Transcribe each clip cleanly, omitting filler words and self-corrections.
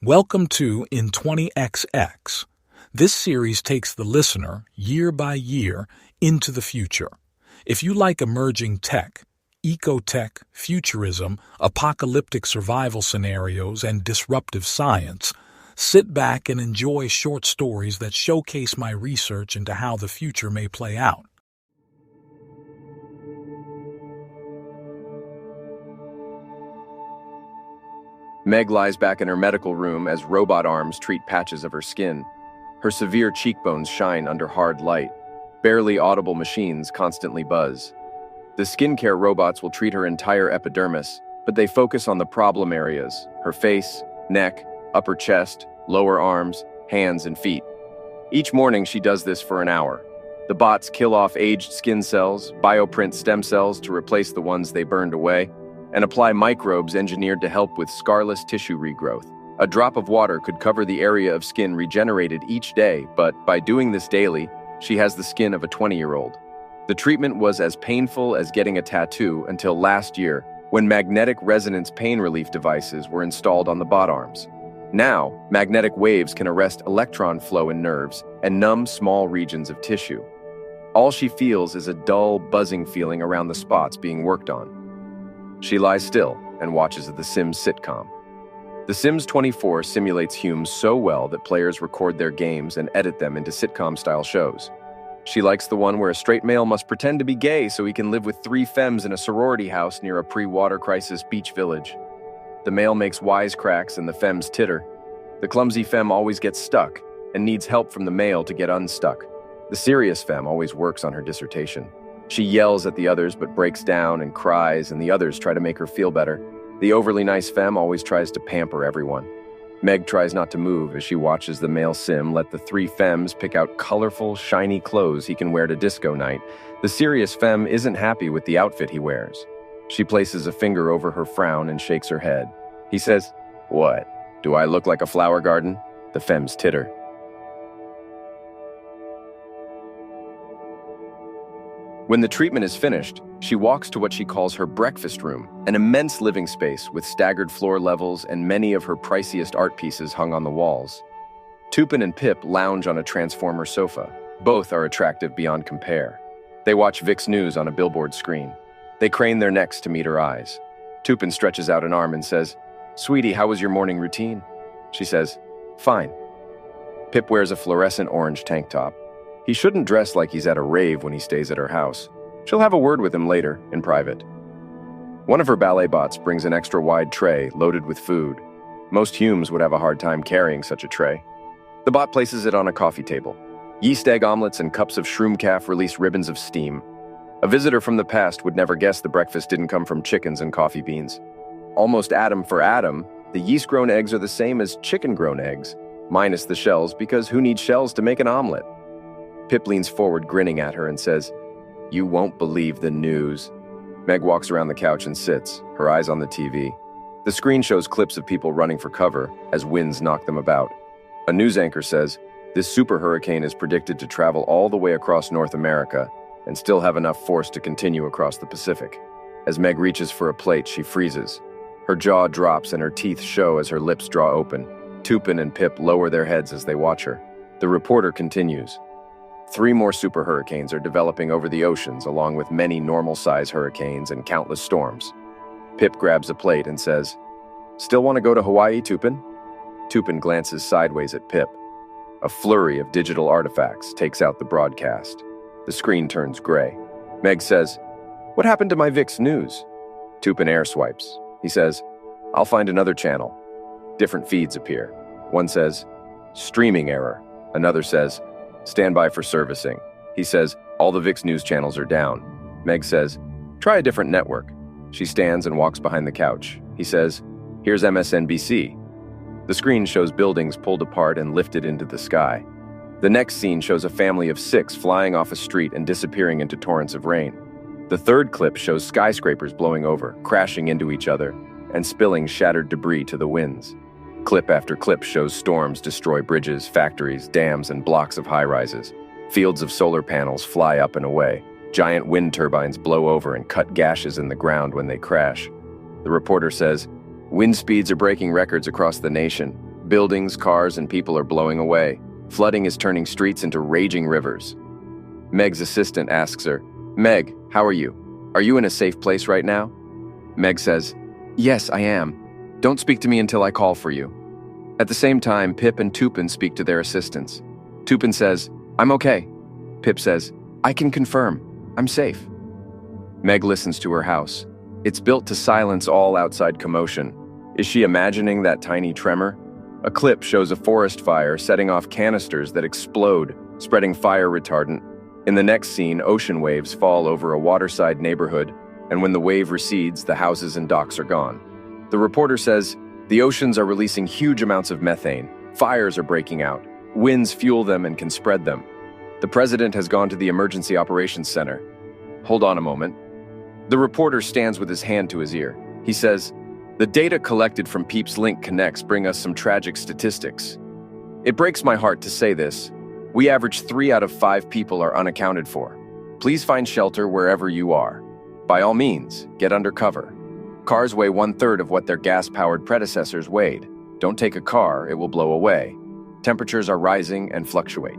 Welcome to In 20XX. This series takes the listener, year by year, into the future. If you like emerging tech, ecotech, futurism, apocalyptic survival scenarios, and disruptive science, sit back and enjoy short stories that showcase my research into how the future may play out. Meg lies back in her medical room as robot arms treat patches of her skin. Her severe cheekbones shine under hard light. Barely audible machines constantly buzz. The skincare robots will treat her entire epidermis, but they focus on the problem areas: her face, neck, upper chest, lower arms, hands, and feet. Each morning she does this for an hour. The bots kill off aged skin cells, bioprint stem cells to replace the ones they burned away, and apply microbes engineered to help with scarless tissue regrowth. A drop of water could cover the area of skin regenerated each day, but by doing this daily, she has the skin of a 20-year-old. The treatment was as painful as getting a tattoo until last year, when magnetic resonance pain relief devices were installed on the bot arms. Now, magnetic waves can arrest electron flow in nerves and numb small regions of tissue. All she feels is a dull, buzzing feeling around the spots being worked on. She lies still and watches The Sims sitcom. The Sims 24 simulates humans so well that players record their games and edit them into sitcom-style shows. She likes the one where a straight male must pretend to be gay so he can live with 3 femmes in a sorority house near a pre-water crisis beach village. The male makes wisecracks and the femmes titter. The clumsy femme always gets stuck and needs help from the male to get unstuck. The serious femme always works on her dissertation. She yells at the others but breaks down and cries, and the others try to make her feel better. The overly nice femme always tries to pamper everyone. Meg tries not to move as she watches the male sim let the 3 femmes pick out colorful, shiny clothes he can wear to disco night. The serious femme isn't happy with the outfit he wears. She places a finger over her frown and shakes her head. He says, "What? Do I look like a flower garden?" The femmes titter. When the treatment is finished, she walks to what she calls her breakfast room, an immense living space with staggered floor levels and many of her priciest art pieces hung on the walls. Tupin and Pip lounge on a transformer sofa. Both are attractive beyond compare. They watch VIX News on a billboard screen. They crane their necks to meet her eyes. Tupin stretches out an arm and says, "Sweetie, how was your morning routine?" She says, "Fine." Pip wears a fluorescent orange tank top. He shouldn't dress like he's at a rave when he stays at her house. She'll have a word with him later, in private. One of her ballet bots brings an extra wide tray loaded with food. Most humans would have a hard time carrying such a tray. The bot places it on a coffee table. Yeast egg omelets and cups of shroom calf release ribbons of steam. A visitor from the past would never guess the breakfast didn't come from chickens and coffee beans. Almost atom for atom, the yeast-grown eggs are the same as chicken-grown eggs, minus the shells, because who needs shells to make an omelet? Pip leans forward, grinning at her, and says, "You won't believe the news." Meg walks around the couch and sits, her eyes on the TV. The screen shows clips of people running for cover as winds knock them about. A news anchor says, "This super hurricane is predicted to travel all the way across North America and still have enough force to continue across the Pacific." As Meg reaches for a plate, she freezes. Her jaw drops and her teeth show as her lips draw open. Tupin and Pip lower their heads as they watch her. The reporter continues. 3 more super hurricanes are developing over the oceans, along with many normal-size hurricanes and countless storms. Pip grabs a plate and says, "Still want to go to Hawaii, Tupin?" Tupin glances sideways at Pip. A flurry of digital artifacts takes out the broadcast. The screen turns gray. Meg says, "What happened to my VIX News?" Tupin air swipes. He says, "I'll find another channel." Different feeds appear. One says, "Streaming error." Another says, "Stand by for servicing." He says, "All the VIX News channels are down." Meg says, "Try a different network." She stands and walks behind the couch. He says, "Here's MSNBC." The screen shows buildings pulled apart and lifted into the sky. The next scene shows a family of 6 flying off a street and disappearing into torrents of rain. The third clip shows skyscrapers blowing over, crashing into each other, and spilling shattered debris to the winds. Clip after clip shows storms destroy bridges, factories, dams, and blocks of high-rises. Fields of solar panels fly up and away. Giant wind turbines blow over and cut gashes in the ground when they crash. The reporter says, "Wind speeds are breaking records across the nation. Buildings, cars, and people are blowing away. Flooding is turning streets into raging rivers. Meg's assistant asks her, "Meg, how are you? Are you in a safe place right now?" Meg says, "Yes, I am. Don't speak to me until I call for you." At the same time, Pip and Tupin speak to their assistants. Tupin says, "I'm okay." Pip says, "I can confirm. I'm safe." Meg listens to her house. It's built to silence all outside commotion. Is she imagining that tiny tremor? A clip shows a forest fire setting off canisters that explode, spreading fire retardant. In the next scene, ocean waves fall over a waterside neighborhood, and when the wave recedes, the houses and docks are gone. The reporter says, "The oceans are releasing huge amounts of methane. Fires are breaking out. Winds fuel them and can spread them. The president has gone to the emergency operations center." Hold on a moment. The reporter stands with his hand to his ear. He says, "The data collected from Peep's Link Connects bring us some tragic statistics. It breaks my heart to say this. We average 3 out of 5 people are unaccounted for. Please find shelter wherever you are. By all means, get under cover. Cars weigh 1/3 of what their gas-powered predecessors weighed. Don't take a car, it will blow away. Temperatures are rising and fluctuate."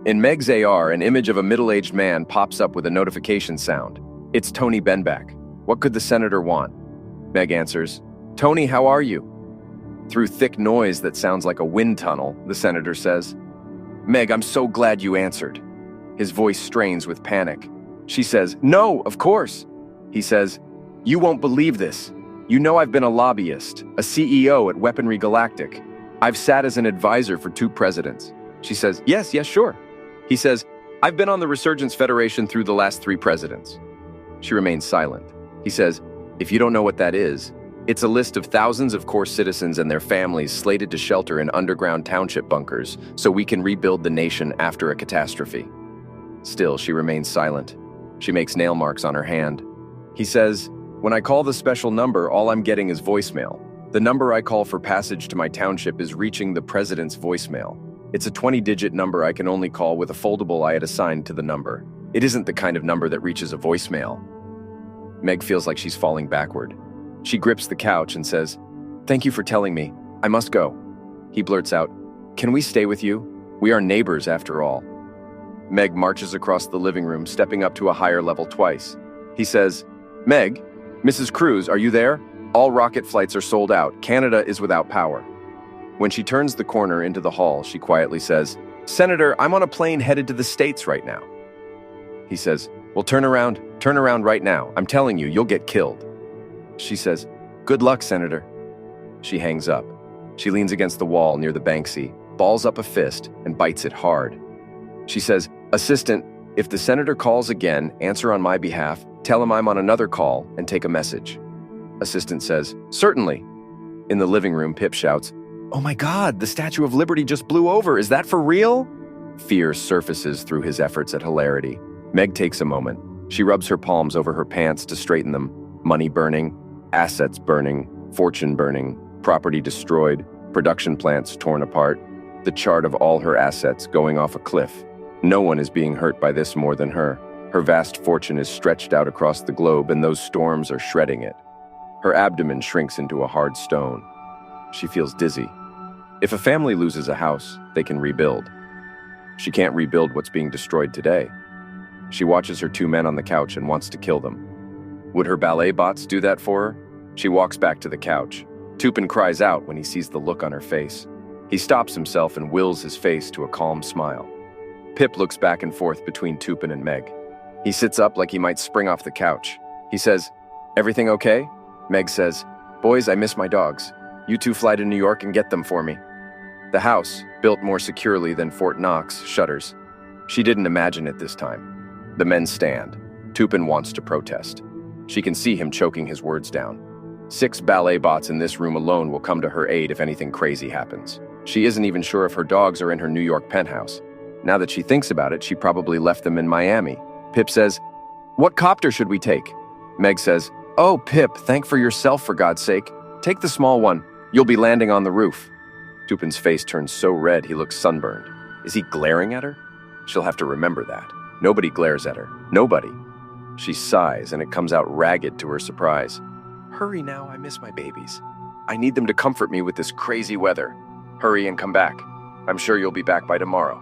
In Meg's AR, an image of a middle-aged man pops up with a notification sound. It's Tony Benback. What could the senator want? Meg answers, "Tony, how are you?" Through thick noise that sounds like a wind tunnel, the senator says, "Meg, I'm so glad you answered." His voice strains with panic. She says, "No, of course." He says, "You won't believe this. You know I've been a lobbyist, a CEO at Weaponry Galactic. I've sat as an advisor for 2 presidents." She says, Yes, sure." He says, "I've been on the Resurgence Federation through the last 3 presidents." She remains silent. He says, "If you don't know what that is, it's a list of thousands of core citizens and their families slated to shelter in underground township bunkers so we can rebuild the nation after a catastrophe." Still, she remains silent. She makes nail marks on her hand. He says, "When I call the special number, all I'm getting is voicemail. The number I call for passage to my township is reaching the president's voicemail. It's a 20-digit number I can only call with a foldable I had assigned to the number. It isn't the kind of number that reaches a voicemail." Meg feels like she's falling backward. She grips the couch and says, "Thank you for telling me. I must go." He blurts out, "Can we stay with you? We are neighbors after all." Meg marches across the living room, stepping up to a higher level twice. He says, "Meg, Mrs. Cruz, are you there? All rocket flights are sold out. Canada is without power." When she turns the corner into the hall, she quietly says, "Senator, I'm on a plane headed to the States right now." He says, "Well, turn around right now. I'm telling you, you'll get killed." She says, "Good luck, Senator." She hangs up. She leans against the wall near the Banksy, balls up a fist, and bites it hard. She says, "Assistant, if the senator calls again, answer on my behalf, tell him I'm on another call, and take a message." Assistant says, "Certainly." In the living room, Pip shouts, "Oh my God, the Statue of Liberty just blew over. Is that for real?" Fear surfaces through his efforts at hilarity. Meg takes a moment. She rubs her palms over her pants to straighten them. Money burning, assets burning, fortune burning, property destroyed, production plants torn apart, the chart of all her assets going off a cliff. No one is being hurt by this more than her. Her vast fortune is stretched out across the globe, and those storms are shredding it. Her abdomen shrinks into a hard stone. She feels dizzy. If a family loses a house, they can rebuild. She can't rebuild what's being destroyed today. She watches her 2 men on the couch and wants to kill them. Would her ballet bots do that for her? She walks back to the couch. Tupin cries out when he sees the look on her face. He stops himself and wills his face to a calm smile. Pip looks back and forth between Tupin and Meg. He sits up like he might spring off the couch. He says, "Everything okay?" Meg says, "Boys, I miss my dogs. You 2 fly to New York and get them for me." The house, built more securely than Fort Knox, shudders. She didn't imagine it this time. The men stand. Tupin wants to protest. She can see him choking his words down. 6 ballet bots in this room alone will come to her aid if anything crazy happens. She isn't even sure if her dogs are in her New York penthouse. Now that she thinks about it, she probably left them in Miami. Pip says, "What copter should we take?" Meg says, "Oh, Pip, think for yourself for God's sake. Take the small one. You'll be landing on the roof." Tupin's face turns so red he looks sunburned. Is he glaring at her? She'll have to remember that. Nobody glares at her. Nobody. She sighs, and it comes out ragged to her surprise. "Hurry now, I miss my babies. I need them to comfort me with this crazy weather." Hurry and come back. I'm sure you'll be back by tomorrow.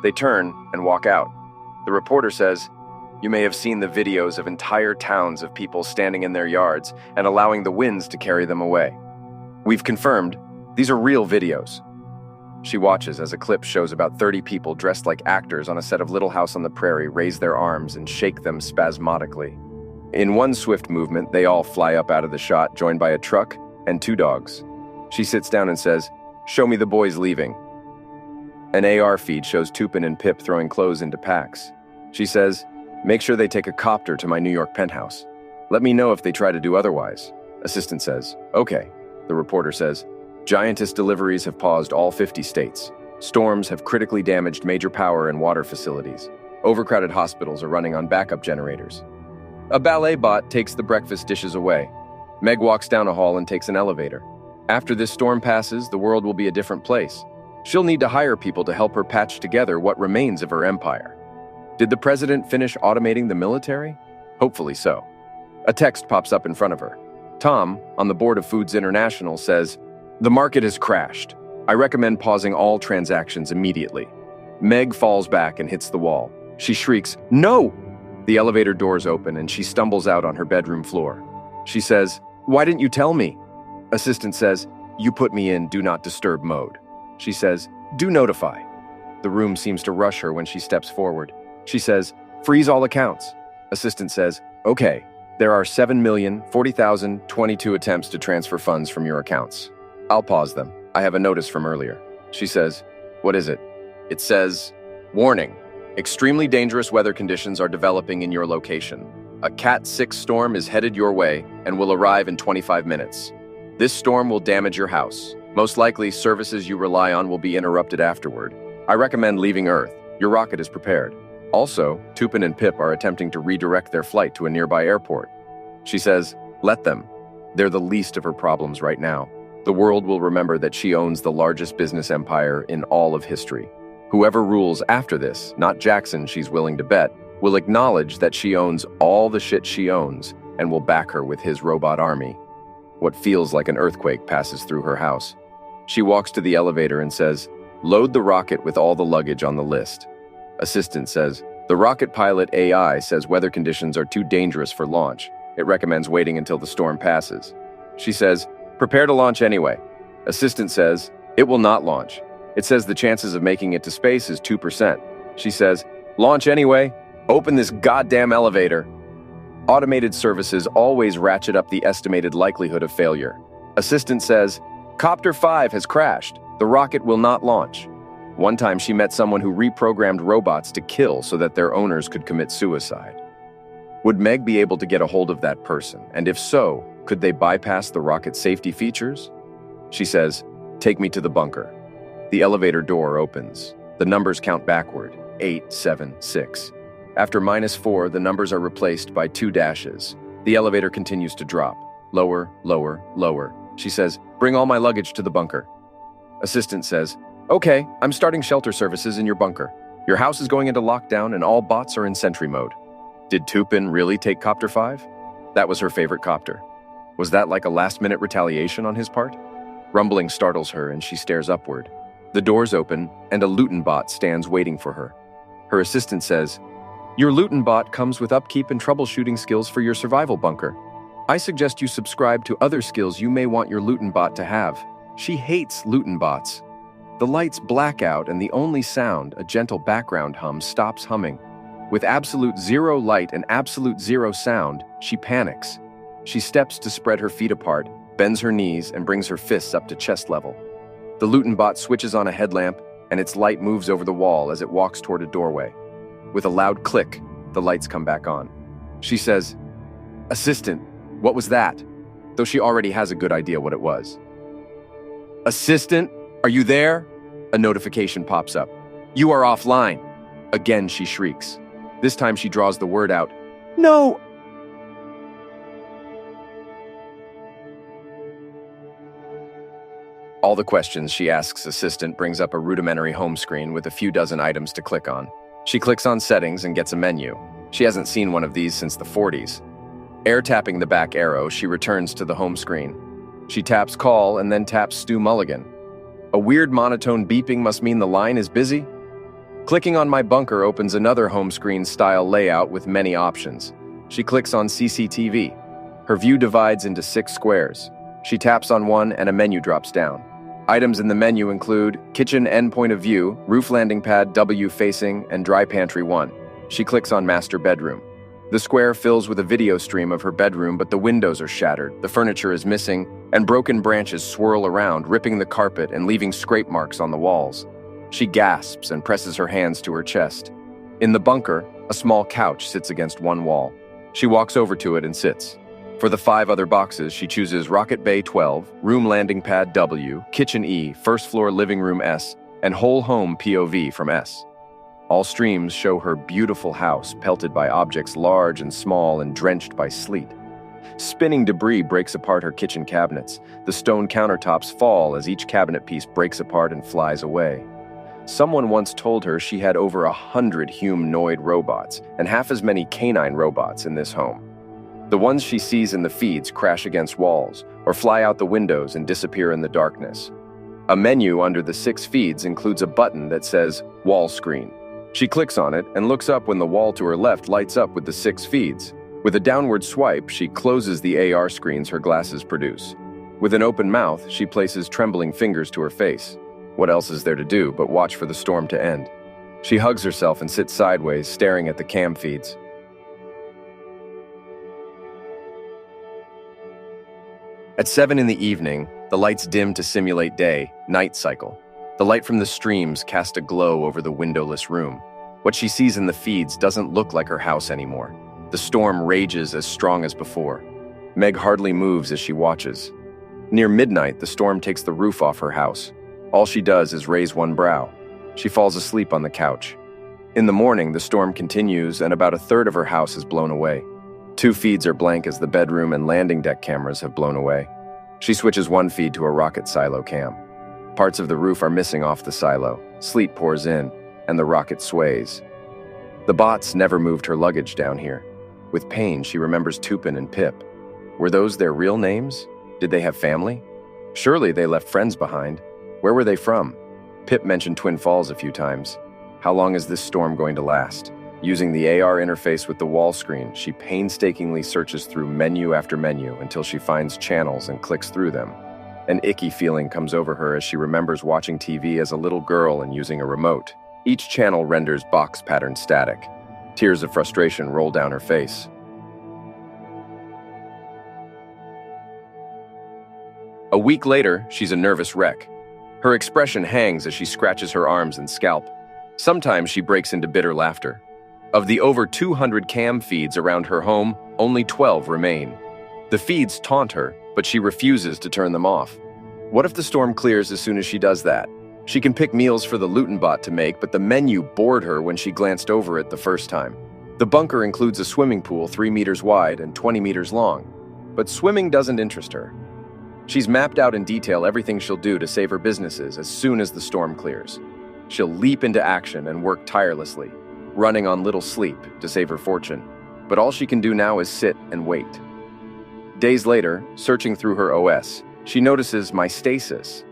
They turn and walk out. The reporter says, you may have seen the videos of entire towns of people standing in their yards and allowing the winds to carry them away. We've confirmed these are real videos. She watches as a clip shows about 30 people dressed like actors on a set of Little House on the Prairie raise their arms and shake them spasmodically. In one swift movement, they all fly up out of the shot, joined by a truck and 2 dogs. She sits down and says, show me the boys leaving. An AR feed shows Tupin and Pip throwing clothes into packs. She says, make sure they take a copter to my New York penthouse. Let me know if they try to do otherwise. Assistant says, okay. The reporter says, Giantess deliveries have paused all 50 states. Storms have critically damaged major power and water facilities. Overcrowded hospitals are running on backup generators. A ballet bot takes the breakfast dishes away. Meg walks down a hall and takes an elevator. After this storm passes, the world will be a different place. She'll need to hire people to help her patch together what remains of her empire. Did the president finish automating the military? Hopefully so. A text pops up in front of her. Tom, on the board of Foods International, says, the market has crashed. I recommend pausing all transactions immediately. Meg falls back and hits the wall. She shrieks, no! The elevator doors open and she stumbles out on her bedroom floor. She says, why didn't you tell me? Assistant says, you put me in do not disturb mode. She says, do notify. The room seems to rush her when she steps forward. She says, freeze all accounts. Assistant says, okay, there are 7,040,022 attempts to transfer funds from your accounts. I'll pause them. I have a notice from earlier. She says, what is it? It says, warning, extremely dangerous weather conditions are developing in your location. A Cat 6 storm is headed your way and will arrive in 25 minutes. This storm will damage your house. Most likely, services you rely on will be interrupted afterward. I recommend leaving Earth. Your rocket is prepared. Also, Tupin and Pip are attempting to redirect their flight to a nearby airport. She says, let them. They're the least of her problems right now. The world will remember that she owns the largest business empire in all of history. Whoever rules after this, not Jackson she's willing to bet, will acknowledge that she owns all the shit she owns and will back her with his robot army. What feels like an earthquake passes through her house. She walks to the elevator and says, load the rocket with all the luggage on the list. Assistant says, the rocket pilot AI says weather conditions are too dangerous for launch. It recommends waiting until the storm passes. She says, prepare to launch anyway. Assistant says, it will not launch. It says the chances of making it to space is 2%. She says, launch anyway. Open this goddamn elevator. Automated services always ratchet up the estimated likelihood of failure. Assistant says, Copter 5 has crashed. The rocket will not launch. One time she met someone who reprogrammed robots to kill so that their owners could commit suicide. Would Meg be able to get a hold of that person? And if so, could they bypass the rocket safety features? She says, take me to the bunker. The elevator door opens. The numbers count backward, 8, 7, 6. After -4, the numbers are replaced by 2 dashes. The elevator continues to drop. Lower, lower, lower. She says, bring all my luggage to the bunker. Assistant says, okay, I'm starting shelter services in your bunker. Your house is going into lockdown and all bots are in sentry mode. Did Tupin really take Copter 5? That was her favorite copter. Was that like a last-minute retaliation on his part? Rumbling startles her and she stares upward. The doors open and a Lutin bot stands waiting for her. Her assistant says, your Lutin bot comes with upkeep and troubleshooting skills for your survival bunker. I suggest you subscribe to other skills you may want your Lutin bot to have. She hates Lutin bots. The lights black out and the only sound, a gentle background hum, stops humming. With absolute zero light and absolute zero sound, she panics. She steps to spread her feet apart, bends her knees, and brings her fists up to chest level. The Lutin bot switches on a headlamp, and its light moves over the wall as it walks toward a doorway. With a loud click, the lights come back on. She says, Assistant, what was that? Though she already has a good idea what it was. Assistant, are you there? A notification pops up. You are offline. Again, she shrieks. This time she draws the word out. No! All the questions she asks Assistant brings up a rudimentary home screen with a few dozen items to click on. She clicks on settings and gets a menu. She hasn't seen one of these since the 40s. Air tapping the back arrow, she returns to the home screen. She taps call and then taps Stu Mulligan. A weird monotone beeping must mean the line is busy. Clicking on My Bunker opens another home screen style layout with many options. She clicks on CCTV. Her view divides into 6 squares. She taps on one and a menu drops down. Items in the menu include kitchen N point of view, roof landing pad W facing, and dry pantry 1. She clicks on master bedroom. The square fills with a video stream of her bedroom, but the windows are shattered, the furniture is missing, and broken branches swirl around, ripping the carpet and leaving scrape marks on the walls. She gasps and presses her hands to her chest. In the bunker, a small couch sits against one wall. She walks over to it and sits. For the 5 other boxes, she chooses Rocket Bay 12, Room Landing Pad W, Kitchen E, First Floor Living Room S, and Whole Home POV from S. All streams show her beautiful house pelted by objects large and small and drenched by sleet. Spinning debris breaks apart her kitchen cabinets. The stone countertops fall as each cabinet piece breaks apart and flies away. Someone once told her she had over 100 humanoid robots and half as many canine robots in this home. The ones she sees in the feeds crash against walls or fly out the windows and disappear in the darkness. A menu under the 6 feeds includes a button that says Wall Screen. She clicks on it and looks up when the wall to her left lights up with the 6 feeds. With a downward swipe, she closes the AR screens her glasses produce. With an open mouth, she places trembling fingers to her face. What else is there to do but watch for the storm to end? She hugs herself and sits sideways, staring at the cam feeds. At 7 in the evening, the lights dim to simulate day, night cycle. The light from the streams cast a glow over the windowless room. What she sees in the feeds doesn't look like her house anymore. The storm rages as strong as before. Meg hardly moves as she watches. Near midnight, the storm takes the roof off her house. All she does is raise one brow. She falls asleep on the couch. In the morning, the storm continues and about a third of her house is blown away. 2 feeds are blank as the bedroom and landing deck cameras have blown away. She switches one feed to a rocket silo cam. Parts of the roof are missing off the silo. Sleet pours in, and the rocket sways. The bots never moved her luggage down here. With pain, she remembers Tupin and Pip. Were those their real names? Did they have family? Surely they left friends behind. Where were they from? Pip mentioned Twin Falls a few times. How long is this storm going to last? Using the AR interface with the wall screen, she painstakingly searches through menu after menu until she finds channels and clicks through them. An icky feeling comes over her as she remembers watching TV as a little girl and using a remote. Each channel renders box pattern static. Tears of frustration roll down her face. A week later, she's a nervous wreck. Her expression hangs as she scratches her arms and scalp. Sometimes she breaks into bitter laughter. Of the over 200 cam feeds around her home, only 12 remain. The feeds taunt her, but she refuses to turn them off. What if the storm clears as soon as she does that? She can pick meals for the Lutin bot to make, but the menu bored her when she glanced over it the first time. The bunker includes a swimming pool 3 meters wide and 20 meters long, but swimming doesn't interest her. She's mapped out in detail everything she'll do to save her businesses as soon as the storm clears. She'll leap into action and work tirelessly, running on little sleep to save her fortune. But all she can do now is sit and wait. Days later, searching through her OS, she notices My Stasis.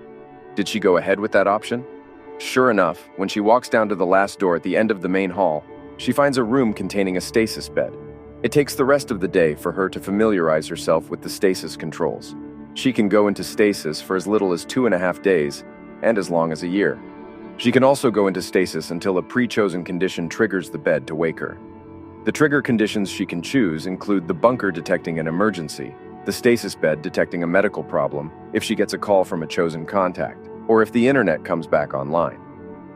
Did she go ahead with that option? Sure enough, when she walks down to the last door at the end of the main hall, she finds a room containing a stasis bed. It takes the rest of the day for her to familiarize herself with the stasis controls. She can go into stasis for as little as 2.5 days and as long as a year. She can also go into stasis until a pre-chosen condition triggers the bed to wake her. The trigger conditions she can choose include the bunker detecting an emergency, the stasis bed detecting a medical problem if she gets a call from a chosen contact, or if the internet comes back online.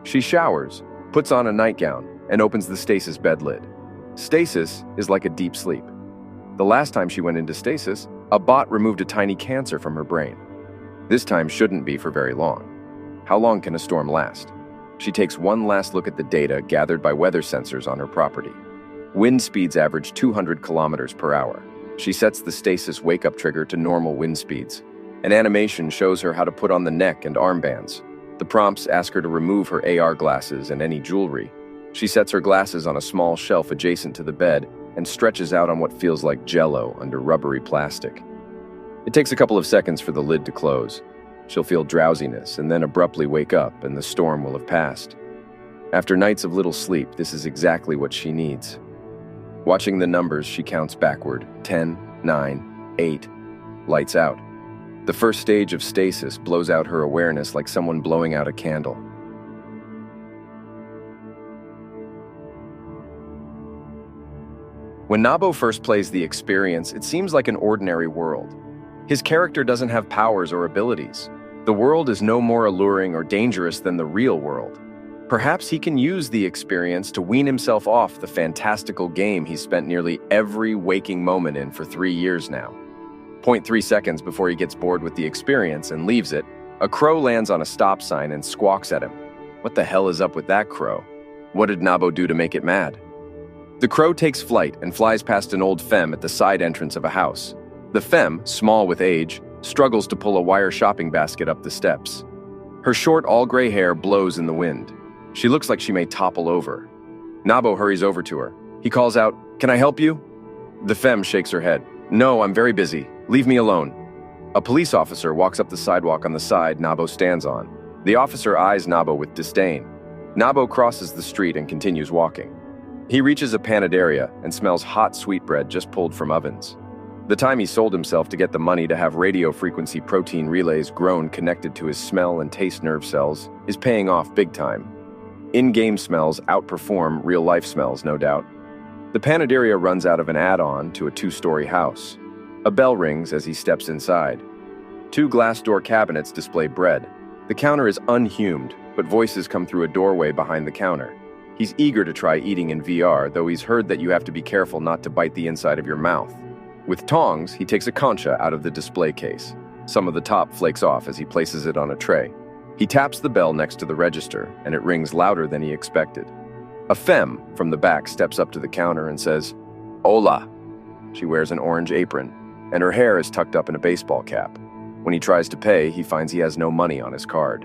She showers, puts on a nightgown, and opens the stasis bed lid. Stasis is like a deep sleep. The last time she went into stasis, a bot removed a tiny cancer from her brain. This time shouldn't be for very long. How long can a storm last? She takes one last look at the data gathered by weather sensors on her property. Wind speeds average 200 kilometers per hour. She sets the stasis wake-up trigger to normal wind speeds. An animation shows her how to put on the neck and armbands. The prompts ask her to remove her AR glasses and any jewelry. She sets her glasses on a small shelf adjacent to the bed and stretches out on what feels like jello under rubbery plastic. It takes a couple of seconds for the lid to close. She'll feel drowsiness and then abruptly wake up and the storm will have passed. After nights of little sleep, this is exactly what she needs. Watching the numbers, she counts backward. 10, 9, 8. Lights out. The first stage of stasis blows out her awareness like someone blowing out a candle. When Nabo first plays the experience, it seems like an ordinary world. His character doesn't have powers or abilities. The world is no more alluring or dangerous than the real world. Perhaps he can use the experience to wean himself off the fantastical game he's spent nearly every waking moment in for 3 years now. 0.3 seconds before he gets bored with the experience and leaves it, a crow lands on a stop sign and squawks at him. What the hell is up with that crow? What did Nabo do to make it mad? The crow takes flight and flies past an old femme at the side entrance of a house. The femme, small with age, struggles to pull a wire shopping basket up the steps. Her short, all-gray hair blows in the wind. She looks like she may topple over. Nabo hurries over to her. He calls out, "Can I help you?" The femme shakes her head. "No, I'm very busy. Leave me alone." A police officer walks up the sidewalk on the side Nabo stands on. The officer eyes Nabo with disdain. Nabo crosses the street and continues walking. He reaches a panaderia and smells hot sweetbread just pulled from ovens. The time he sold himself to get the money to have radio frequency protein relays grown connected to his smell and taste nerve cells is paying off big time. In-game smells outperform real-life smells, no doubt. The panaderia runs out of an add-on to a 2-story house. A bell rings as he steps inside. 2 glass door cabinets display bread. The counter is unhumed, but voices come through a doorway behind the counter. He's eager to try eating in VR, though he's heard that you have to be careful not to bite the inside of your mouth. With tongs, he takes a concha out of the display case. Some of the top flakes off as he places it on a tray. He taps the bell next to the register, and it rings louder than he expected. A femme from the back steps up to the counter and says, "Hola." She wears an orange apron, and her hair is tucked up in a baseball cap. When he tries to pay, he finds he has no money on his card.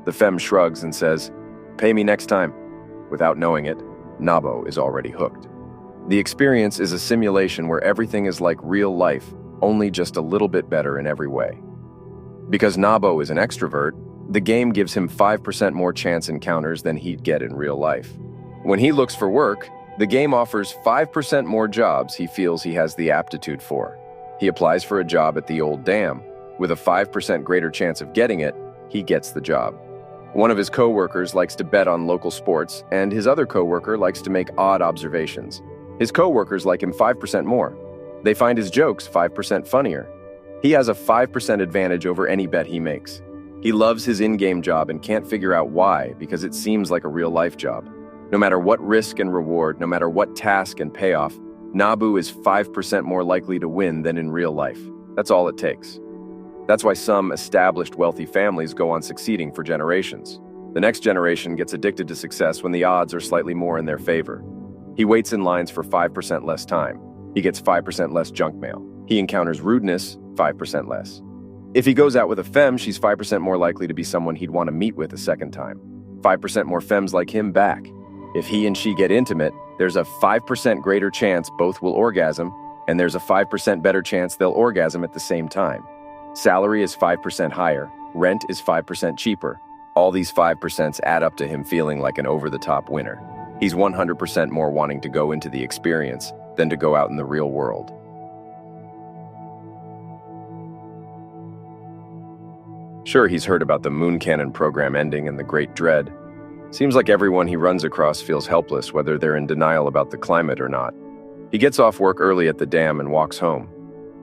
The femme shrugs and says, "Pay me next time." Without knowing it, Nabo is already hooked. The experience is a simulation where everything is like real life, only just a little bit better in every way. Because Nabo is an extrovert, the game gives him 5% more chance encounters than he'd get in real life. When he looks for work, the game offers 5% more jobs he feels he has the aptitude for. He applies for a job at the old dam. With a 5% greater chance of getting it, he gets the job. One of his co-workers likes to bet on local sports, and his other co-worker likes to make odd observations. His co-workers like him 5% more. They find his jokes 5% funnier. He has a 5% advantage over any bet he makes. He loves his in-game job and can't figure out why, because it seems like a real-life job. No matter what risk and reward, no matter what task and payoff, Nabo is 5% more likely to win than in real life. That's all it takes. That's why some established wealthy families go on succeeding for generations. The next generation gets addicted to success when the odds are slightly more in their favor. He waits in lines for 5% less time. He gets 5% less junk mail. He encounters rudeness, 5% less. If he goes out with a femme, she's 5% more likely to be someone he'd want to meet with a second time. 5% more femmes like him back. If he and she get intimate, there's a 5% greater chance both will orgasm, and there's a 5% better chance they'll orgasm at the same time. Salary is 5% higher, rent is 5% cheaper. All these 5% add up to him feeling like an over-the-top winner. He's 100% more wanting to go into the experience than to go out in the real world. Sure, he's heard about the moon cannon program ending and the Great Dread. Seems like everyone he runs across feels helpless, whether they're in denial about the climate or not. He gets off work early at the dam and walks home.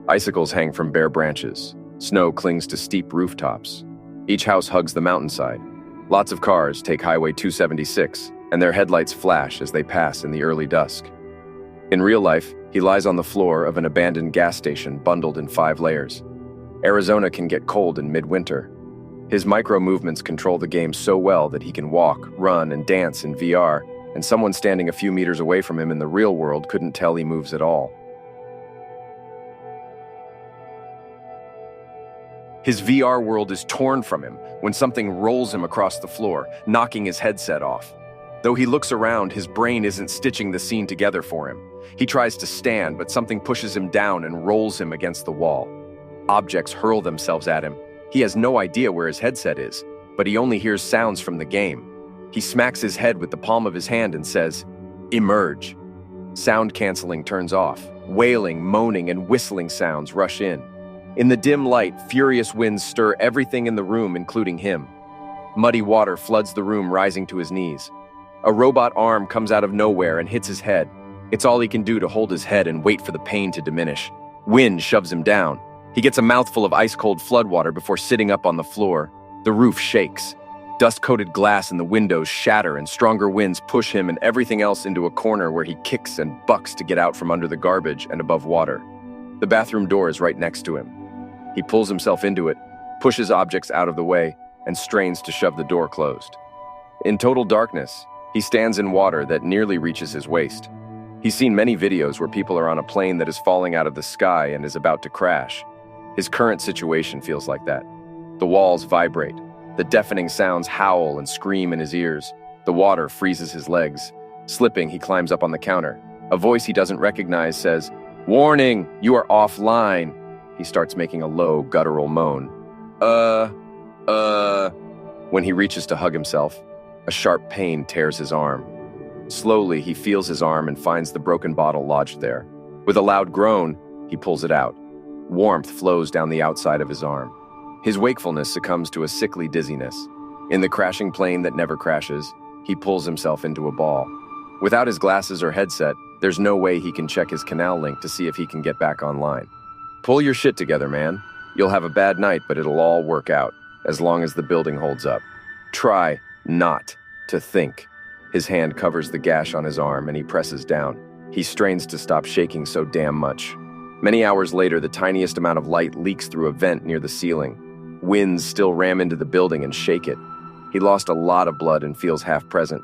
Icicles hang from bare branches. Snow clings to steep rooftops. Each house hugs the mountainside. Lots of cars take Highway 276, and their headlights flash as they pass in the early dusk. In real life, he lies on the floor of an abandoned gas station bundled in 5 layers. Arizona can get cold in midwinter. His micro-movements control the game so well that he can walk, run, and dance in VR, and someone standing a few meters away from him in the real world couldn't tell he moves at all. His VR world is torn from him when something rolls him across the floor, knocking his headset off. Though he looks around, his brain isn't stitching the scene together for him. He tries to stand, but something pushes him down and rolls him against the wall. Objects hurl themselves at him. He has no idea where his headset is, but he only hears sounds from the game. He smacks his head with the palm of his hand and says, "Emerge." Sound canceling turns off. Wailing, moaning, and whistling sounds rush in. In the dim light, furious winds stir everything in the room, including him. Muddy water floods the room, rising to his knees. A robot arm comes out of nowhere and hits his head. It's all he can do to hold his head and wait for the pain to diminish. Wind shoves him down. He gets a mouthful of ice-cold floodwater before sitting up on the floor. The roof shakes. Dust-coated glass in the windows shatter and stronger winds push him and everything else into a corner where he kicks and bucks to get out from under the garbage and above water. The bathroom door is right next to him. He pulls himself into it, pushes objects out of the way, and strains to shove the door closed. In total darkness, he stands in water that nearly reaches his waist. He's seen many videos where people are on a plane that is falling out of the sky and is about to crash. His current situation feels like that. The walls vibrate. The deafening sounds howl and scream in his ears. The water freezes his legs. Slipping, he climbs up on the counter. A voice he doesn't recognize says, "Warning, you are offline." He starts making a low, guttural moan. When he reaches to hug himself, a sharp pain tears his arm. Slowly, he feels his arm and finds the broken bottle lodged there. With a loud groan, he pulls it out. Warmth flows down the outside of his arm. His wakefulness succumbs to a sickly dizziness. In the crashing plane that never crashes, he pulls himself into a ball. Without his glasses or headset, there's no way he can check his Canal link to see if he can get back online. Pull your shit together, man. You'll have a bad night, but it'll all work out, as long as the building holds up. Try not to think. His hand covers the gash on his arm and he presses down. He strains to stop shaking so damn much. Many hours later, the tiniest amount of light leaks through a vent near the ceiling. Winds still ram into the building and shake it. He lost a lot of blood and feels half present.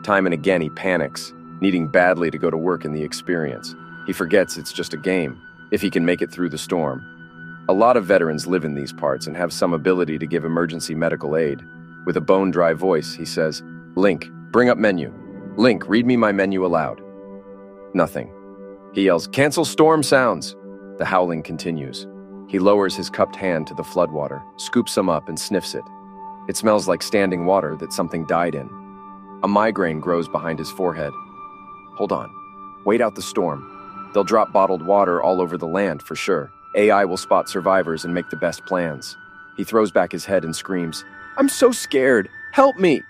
Time and again he panics, needing badly to go to work in the experience. He forgets it's just a game, if he can make it through the storm. A lot of veterans live in these parts and have some ability to give emergency medical aid. With a bone-dry voice, he says, "Link, bring up menu. Link, read me my menu aloud." Nothing. He yells, "Cancel storm sounds." The howling continues. He lowers his cupped hand to the floodwater, scoops some up and sniffs it. It smells like standing water that something died in. A migraine grows behind his forehead. Hold on. Wait out the storm. They'll drop bottled water all over the land for sure. AI will spot survivors and make the best plans. He throws back his head and screams, "I'm so scared! Help me!"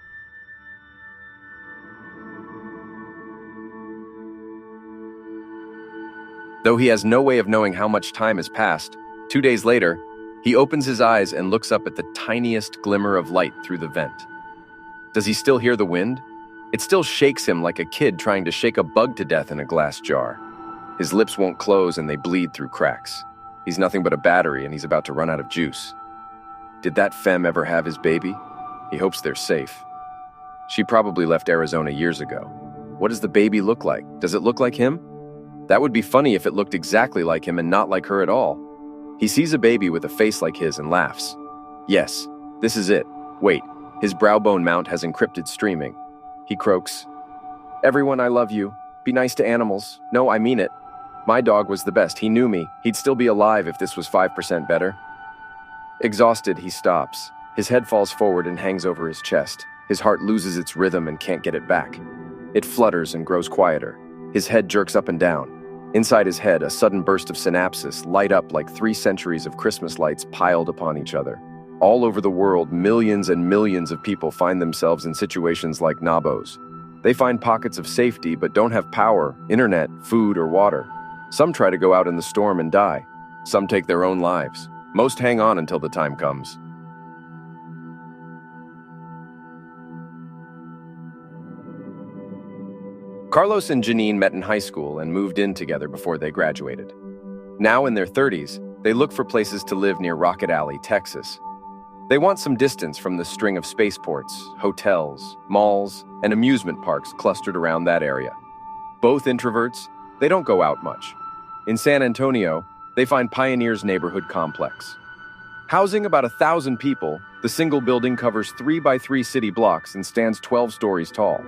Though he has no way of knowing how much time has passed, 2 days later, he opens his eyes and looks up at the tiniest glimmer of light through the vent. Does he still hear the wind? It still shakes him like a kid trying to shake a bug to death in a glass jar. His lips won't close and they bleed through cracks. He's nothing but a battery and he's about to run out of juice. Did that femme ever have his baby? He hopes they're safe. She probably left Arizona years ago. What does the baby look like? Does it look like him? That would be funny if it looked exactly like him and not like her at all. He sees a baby with a face like his and laughs. Yes, this is it. Wait, his brow bone mount has encrypted streaming. He croaks, "Everyone, I love you. Be nice to animals. No, I mean it. My dog was the best. He knew me. He'd still be alive if this was 5% better." Exhausted, he stops. His head falls forward and hangs over his chest. His heart loses its rhythm and can't get it back. It flutters and grows quieter. His head jerks up and down. Inside his head, a sudden burst of synapses light up like 3 centuries of Christmas lights piled upon each other. All over the world, millions and millions of people find themselves in situations like Nabo's. They find pockets of safety but don't have power, internet, food, or water. Some try to go out in the storm and die. Some take their own lives. Most hang on until the time comes. Carlos and Janine met in high school and moved in together before they graduated. Now in their 30s, they look for places to live near Rocket Alley, Texas. They want some distance from the string of spaceports, hotels, malls, and amusement parks clustered around that area. Both introverts, they don't go out much. In San Antonio, they find Pioneer's neighborhood complex. Housing about 1,000 people, the single building covers 3 by 3 city blocks and stands 12 stories tall.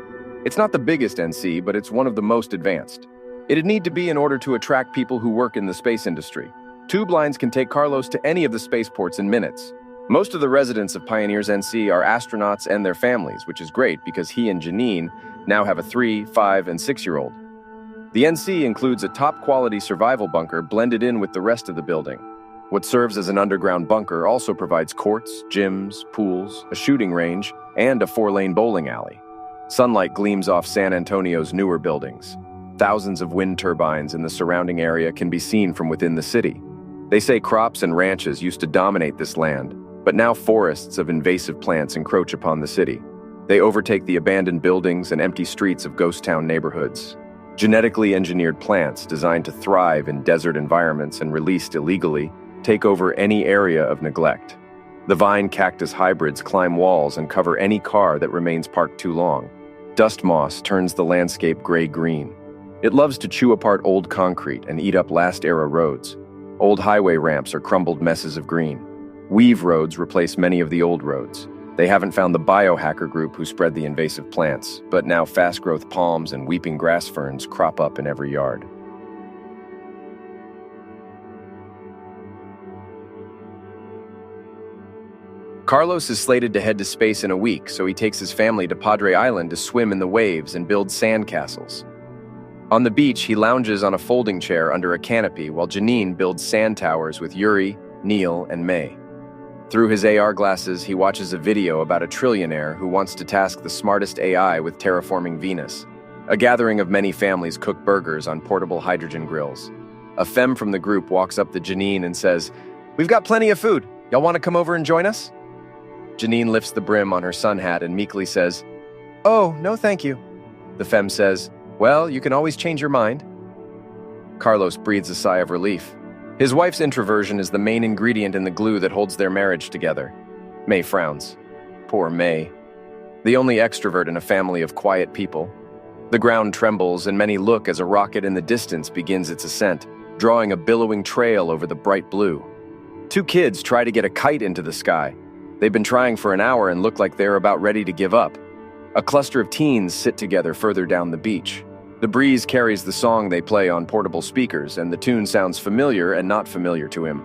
It's not the biggest NC, but it's one of the most advanced. It'd need to be in order to attract people who work in the space industry. Tube lines can take Carlos to any of the spaceports in minutes. Most of the residents of Pioneers NC are astronauts and their families, which is great because he and Janine now have a 3, 5, and 6-year-old. The NC includes a top-quality survival bunker blended in with the rest of the building. What serves as an underground bunker also provides courts, gyms, pools, a shooting range, and a 4-lane bowling alley. Sunlight gleams off San Antonio's newer buildings. Thousands of wind turbines in the surrounding area can be seen from within the city. They say crops and ranches used to dominate this land, but now forests of invasive plants encroach upon the city. They overtake the abandoned buildings and empty streets of ghost town neighborhoods. Genetically engineered plants designed to thrive in desert environments and released illegally take over any area of neglect. The vine-cactus hybrids climb walls and cover any car that remains parked too long. Dust moss turns the landscape gray-green. It loves to chew apart old concrete and eat up last-era roads. Old highway ramps are crumbled messes of green. Weave roads replace many of the old roads. They haven't found the biohacker group who spread the invasive plants, but now fast-growth palms and weeping grass ferns crop up in every yard. Carlos is slated to head to space in a week, so he takes his family to Padre Island to swim in the waves and build sand castles. On the beach, he lounges on a folding chair under a canopy while Janine builds sand towers with Yuri, Neil, and May. Through his AR glasses, he watches a video about a trillionaire who wants to task the smartest AI with terraforming Venus. A gathering of many families cook burgers on portable hydrogen grills. A femme from the group walks up to Janine and says, "We've got plenty of food. Y'all want to come over and join us?" Janine lifts the brim on her sun hat and meekly says, "Oh, no thank you." The femme says, "Well, you can always change your mind." Carlos breathes a sigh of relief. His wife's introversion is the main ingredient in the glue that holds their marriage together. May frowns. Poor May. The only extrovert in a family of quiet people. The ground trembles and many look as a rocket in the distance begins its ascent, drawing a billowing trail over the bright blue. 2 kids try to get a kite into the sky. They've been trying for an hour and look like they're about ready to give up. A cluster of teens sit together further down the beach. The breeze carries the song they play on portable speakers, and the tune sounds familiar and not familiar to him.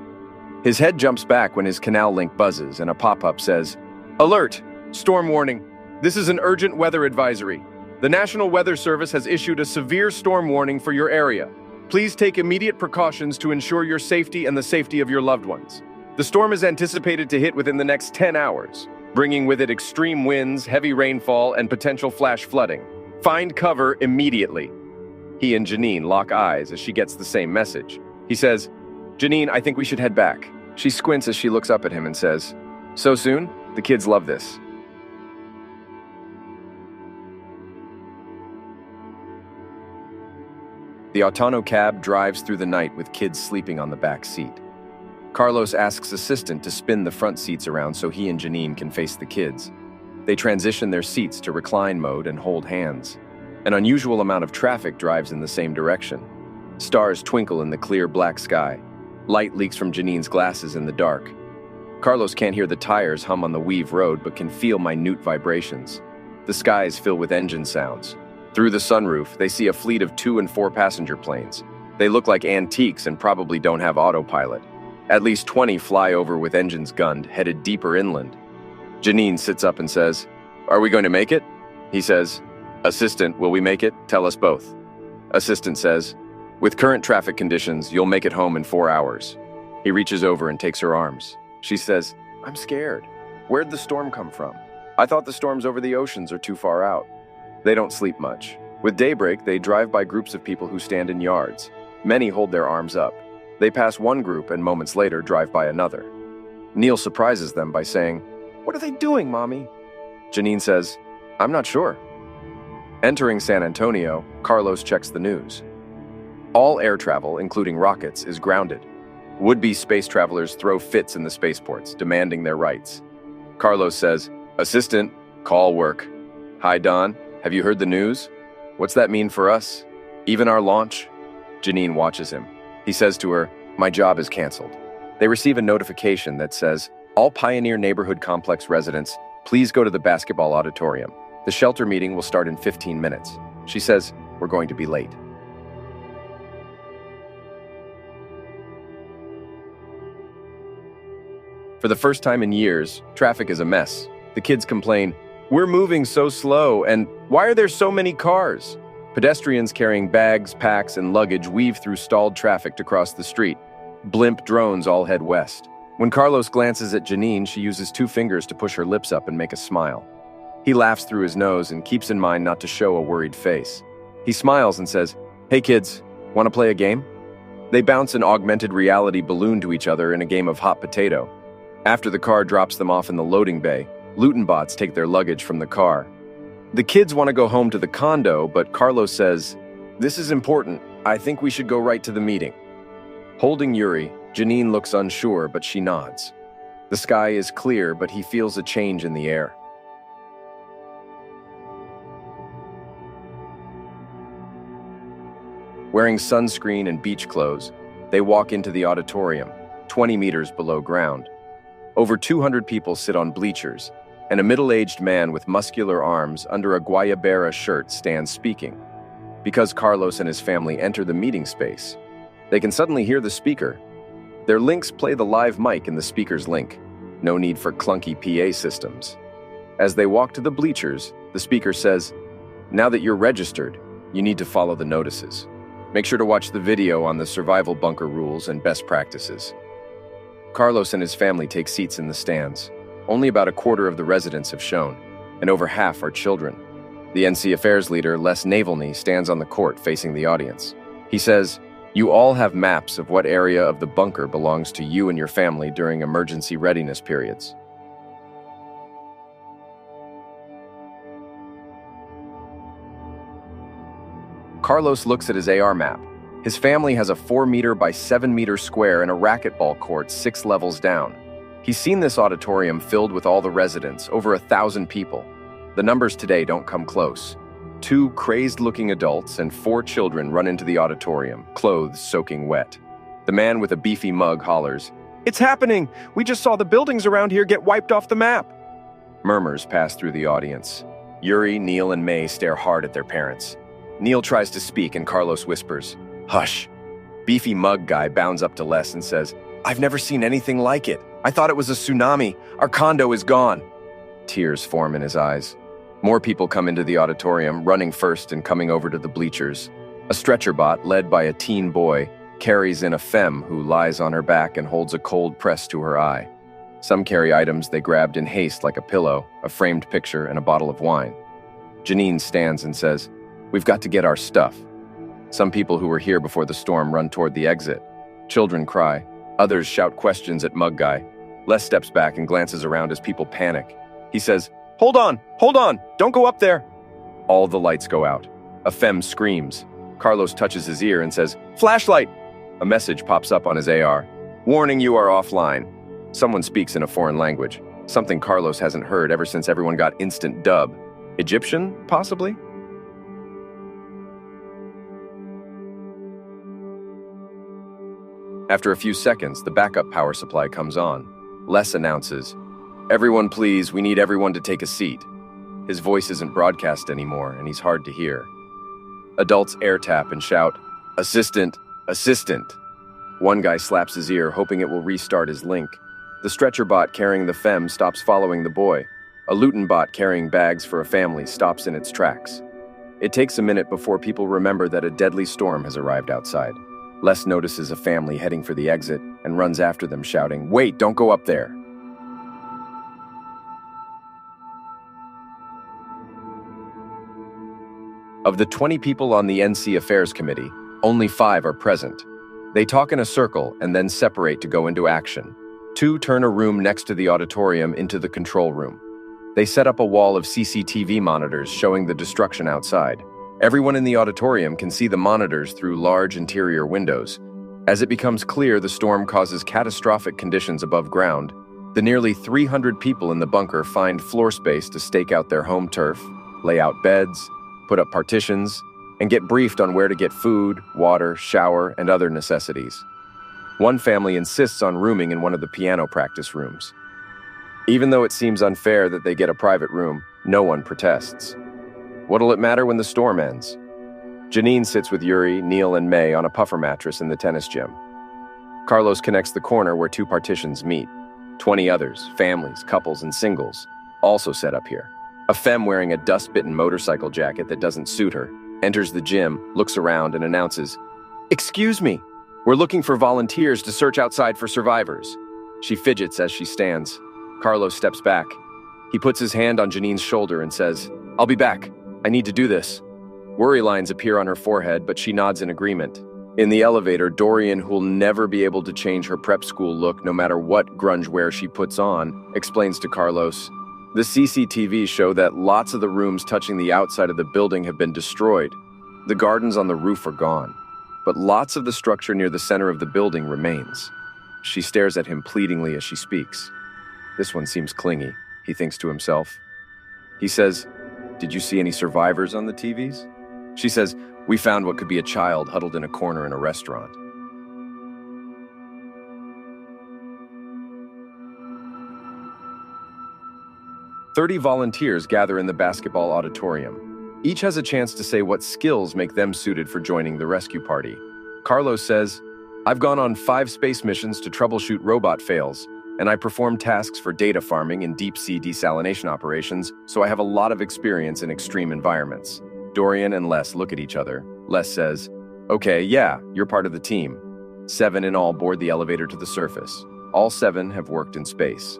His head jumps back when his Canal link buzzes and a pop-up says, "Alert! Storm warning. This is an urgent weather advisory. The National Weather Service has issued a severe storm warning for your area. Please take immediate precautions to ensure your safety and the safety of your loved ones. The storm is anticipated to hit within the next 10 hours, bringing with it extreme winds, heavy rainfall, and potential flash flooding. Find cover immediately." He and Janine lock eyes as she gets the same message. He says, "Janine, I think we should head back." She squints as she looks up at him and says, "So soon? The kids love this." The Autono cab drives through the night with kids sleeping on the back seat. Carlos asks assistant to spin the front seats around so he and Janine can face the kids. They transition their seats to recline mode and hold hands. An unusual amount of traffic drives in the same direction. Stars twinkle in the clear black sky. Light leaks from Janine's glasses in the dark. Carlos can't hear the tires hum on the weave road but can feel minute vibrations. The skies fill with engine sounds. Through the sunroof, they see a fleet of 2- and 4-passenger planes. They look like antiques and probably don't have autopilot. At least 20 fly over with engines gunned, headed deeper inland. Janine sits up and says, "Are we going to make it?" He says, "Assistant, will we make it? Tell us both." Assistant says, "With current traffic conditions, you'll make it home in 4 hours." He reaches over and takes her arms. She says, "I'm scared. Where'd the storm come from? I thought the storms over the oceans are too far out." They don't sleep much. With daybreak, they drive by groups of people who stand in yards. Many hold their arms up. They pass one group and moments later drive by another. Neil surprises them by saying, "What are they doing, Mommy?" Janine says, "I'm not sure." Entering San Antonio, Carlos checks the news. All air travel, including rockets, is grounded. Would-be space travelers throw fits in the spaceports, demanding their rights. Carlos says, "Assistant, call work." "Hi, Don. Have you heard the news? What's that mean for us? Even our launch?" Janine watches him. He says to her, "My job is canceled." They receive a notification that says, "All Pioneer Neighborhood Complex residents, please go to the basketball auditorium. The shelter meeting will start in 15 minutes. She says, "We're going to be late." For the first time in years, traffic is a mess. The kids complain, "We're moving so slow, and why are there so many cars?" Pedestrians carrying bags, packs, and luggage weave through stalled traffic to cross the street. Blimp drones all head west. When Carlos glances at Janine, she uses 2 fingers to push her lips up and make a smile. He laughs through his nose and keeps in mind not to show a worried face. He smiles and says, "Hey kids, want to play a game?" They bounce an augmented reality balloon to each other in a game of hot potato. After the car drops them off in the loading bay, Lutin bots take their luggage from the car. The kids want to go home to the condo, but Carlos says, "This is important. I think we should go right to the meeting." Holding Yuri, Janine looks unsure, but she nods. The sky is clear, but he feels a change in the air. Wearing sunscreen and beach clothes, they walk into the auditorium, 20 meters below ground. Over 200 people sit on bleachers, and a middle-aged man with muscular arms under a guayabera shirt stands speaking. Because Carlos and his family enter the meeting space, they can suddenly hear the speaker. Their links play the live mic in the speaker's link. No need for clunky PA systems. As they walk to the bleachers, the speaker says, "Now that you're registered, you need to follow the notices. Make sure to watch the video on the survival bunker rules and best practices." Carlos and his family take seats in the stands. Only about a quarter of the residents have shown, and over half are children. The NC Affairs leader, Les Navalny, stands on the court facing the audience. He says, "You all have maps of what area of the bunker belongs to you and your family during emergency readiness periods." Carlos looks at his AR map. His family has a 4-meter by 7-meter square and a racquetball court 6 levels down. He's seen this auditorium filled with all the residents, over 1,000 people. The numbers today don't come close. 2 crazed-looking adults and 4 children run into the auditorium, clothes soaking wet. The man with a beefy mug hollers, "It's happening! We just saw the buildings around here get wiped off the map!" Murmurs pass through the audience. Yuri, Neil, and May stare hard at their parents. Neil tries to speak and Carlos whispers, "Hush." Beefy mug guy bounds up to Les and says, "I've never seen anything like it. I thought it was a tsunami. Our condo is gone." Tears form in his eyes. More people come into the auditorium, running first and coming over to the bleachers. A stretcher bot, led by a teen boy, carries in a femme who lies on her back and holds a cold press to her eye. Some carry items they grabbed in haste like a pillow, a framed picture, and a bottle of wine. Janine stands and says, "We've got to get our stuff." Some people who were here before the storm run toward the exit. Children cry. Others shout questions at Mug Guy. Les steps back and glances around as people panic. He says, hold on, don't go up there." All the lights go out. A femme screams. Carlos touches his ear and says, "Flashlight!" A message pops up on his AR. "Warning, you are offline." Someone speaks in a foreign language, something Carlos hasn't heard ever since everyone got instant dub. Egyptian, possibly? After a few seconds, the backup power supply comes on. Les announces, "Everyone please, we need everyone to take a seat." His voice isn't broadcast anymore, and he's hard to hear. Adults air tap and shout, "Assistant, assistant." One guy slaps his ear, hoping it will restart his link. The stretcher bot carrying the femme stops following the boy. A Lutin bot carrying bags for a family stops in its tracks. It takes a minute before people remember that a deadly storm has arrived outside. Les notices a family heading for the exit and runs after them shouting, "Wait, don't go up there." Of the 20 people on the NC Affairs Committee, only 5 are present. They talk in a circle and then separate to go into action. 2 turn a room next to the auditorium into the control room. They set up a wall of CCTV monitors showing the destruction outside. Everyone in the auditorium can see the monitors through large interior windows. As it becomes clear the storm causes catastrophic conditions above ground, the nearly 300 people in the bunker find floor space to stake out their home turf, lay out beds, put up partitions, and get briefed on where to get food, water, shower, and other necessities. One family insists on rooming in one of the piano practice rooms. Even though it seems unfair that they get a private room, no one protests. What'll it matter when the storm ends? Janine sits with Yuri, Neil, and May on a puffer mattress in the tennis gym. Carlos connects the corner where 2 partitions meet. 20 others, families, couples, and singles, also set up here. A femme wearing a dust-bitten motorcycle jacket that doesn't suit her enters the gym, looks around, and announces, "Excuse me, we're looking for volunteers to search outside for survivors." She fidgets as she stands. Carlos steps back. He puts his hand on Janine's shoulder and says, "I'll be back. I need to do this." Worry lines appear on her forehead, but she nods in agreement. In the elevator, Dorian, who'll never be able to change her prep school look no matter what grunge wear she puts on, explains to Carlos, "The CCTVs show that lots of the rooms touching the outside of the building have been destroyed. The gardens on the roof are gone, but lots of the structure near the center of the building remains." She stares at him pleadingly as she speaks. This one seems clingy, he thinks to himself. He says, "Did you see any survivors on the TVs?" She says, "We found what could be a child huddled in a corner in a restaurant." "30 volunteers gather in the basketball auditorium. Each has a chance to say what skills make them suited for joining the rescue party. Carlos says, "I've gone on 5 space missions to troubleshoot robot fails, and I perform tasks for data farming and deep-sea desalination operations, so I have a lot of experience in extreme environments." Dorian and Les look at each other. Les says, "Okay, yeah, you're part of the team." 7 in all board the elevator to the surface. All 7 have worked in space.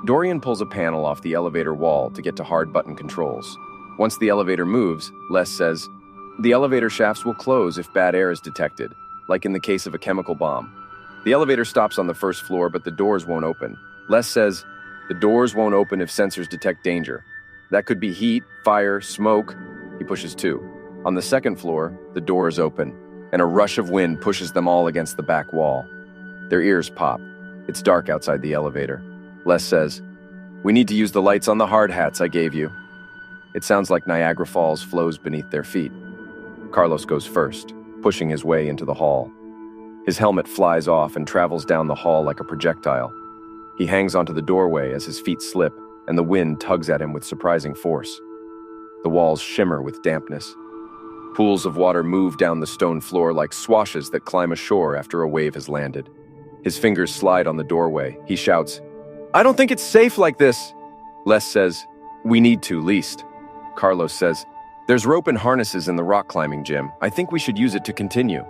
Dorian pulls a panel off the elevator wall to get to hard button controls. Once the elevator moves, Les says, "The elevator shafts will close if bad air is detected, like in the case of a chemical bomb." The elevator stops on the first floor, but the doors won't open. Les says, "The doors won't open if sensors detect danger. That could be heat, fire, smoke." He pushes 2. On the second floor, the doors open, and a rush of wind pushes them all against the back wall. Their ears pop. It's dark outside the elevator. Les says, "We need to use the lights on the hard hats I gave you." It sounds like Niagara Falls flows beneath their feet. Carlos goes first, pushing his way into the hall. His helmet flies off and travels down the hall like a projectile. He hangs onto the doorway as his feet slip, and the wind tugs at him with surprising force. The walls shimmer with dampness. Pools of water move down the stone floor like swashes that climb ashore after a wave has landed. His fingers slide on the doorway. He shouts, "I don't think it's safe like this." Les says, "We need to, least." Carlos says, "There's rope and harnesses in the rock climbing gym. I think we should use it to continue."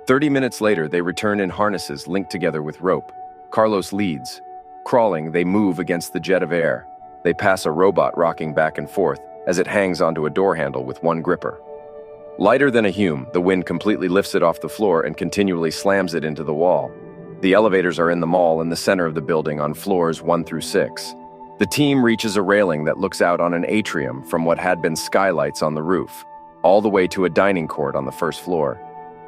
30 minutes later, they return in harnesses linked together with rope. Carlos leads. Crawling, they move against the jet of air. They pass a robot rocking back and forth as it hangs onto a door handle with one gripper. Lighter than a hume, the wind completely lifts it off the floor and continually slams it into the wall. The elevators are in the mall in the center of the building on floors 1 through 6. The team reaches a railing that looks out on an atrium from what had been skylights on the roof, all the way to a dining court on the first floor.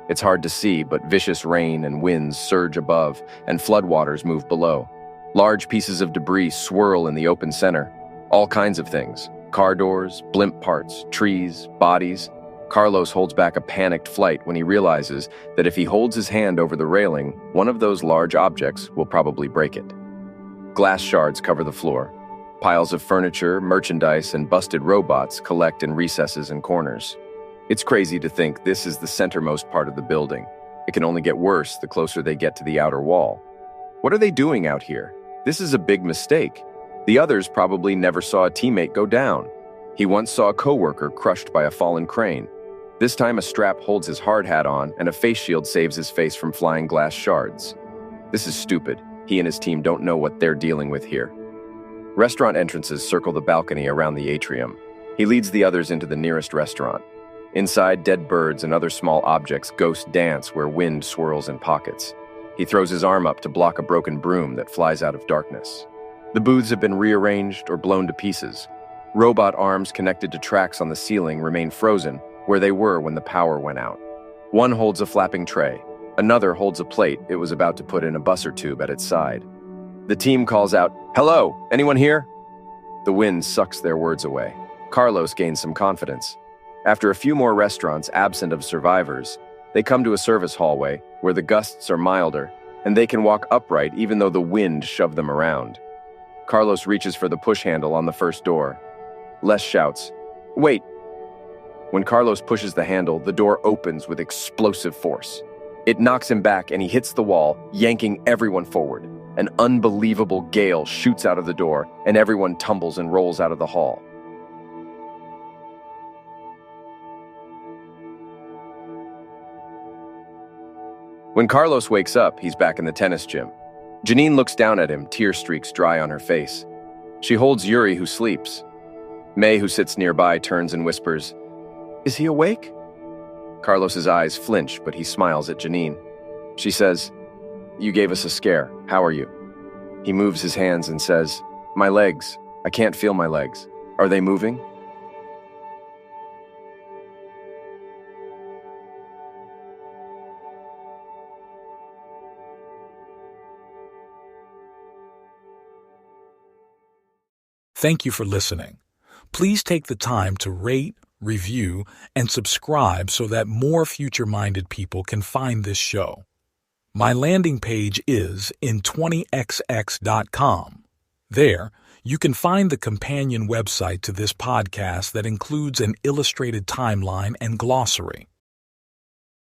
It's hard to see, but vicious rain and winds surge above, and floodwaters move below. Large pieces of debris swirl in the open center. All kinds of things. Car doors, blimp parts, trees, bodies. Carlos holds back a panicked flight when he realizes that if he holds his hand over the railing, one of those large objects will probably break it. Glass shards cover the floor. Piles of furniture, merchandise, and busted robots collect in recesses and corners. It's crazy to think this is the centermost part of the building. It can only get worse the closer they get to the outer wall. What are they doing out here? This is a big mistake. The others probably never saw a teammate go down. He once saw a coworker crushed by a fallen crane. This time a strap holds his hard hat on and a face shield saves his face from flying glass shards. This is stupid. He and his team don't know what they're dealing with here. Restaurant entrances circle the balcony around the atrium. He leads the others into the nearest restaurant. Inside, dead birds and other small objects ghost dance where wind swirls in pockets. He throws his arm up to block a broken broom that flies out of darkness. The booths have been rearranged or blown to pieces. Robot arms connected to tracks on the ceiling remain frozen where they were when the power went out. One holds a flapping tray. Another holds a plate it was about to put in a busser tube at its side. The team calls out, "Hello, anyone here?" The wind sucks their words away. Carlos gains some confidence. After a few more restaurants absent of survivors, they come to a service hallway where the gusts are milder and they can walk upright even though the wind shoved them around. Carlos reaches for the push handle on the first door. Les shouts, "Wait!" When Carlos pushes the handle, the door opens with explosive force. It knocks him back and he hits the wall, yanking everyone forward. An unbelievable gale shoots out of the door, and everyone tumbles and rolls out of the hall. When Carlos wakes up, he's back in the tennis gym. Janine looks down at him, tear streaks dry on her face. She holds Yuri, who sleeps. May, who sits nearby, turns and whispers, "Is he awake?" Carlos's eyes flinch, but he smiles at Janine. She says, "You gave us a scare. How are you?" He moves his hands and says, "My legs. I can't feel my legs. Are they moving?" Thank you for listening. Please take the time to rate, review, and subscribe so that more future-minded people can find this show. My landing page is in 20xx.com. There, you can find the companion website to this podcast that includes an illustrated timeline and glossary.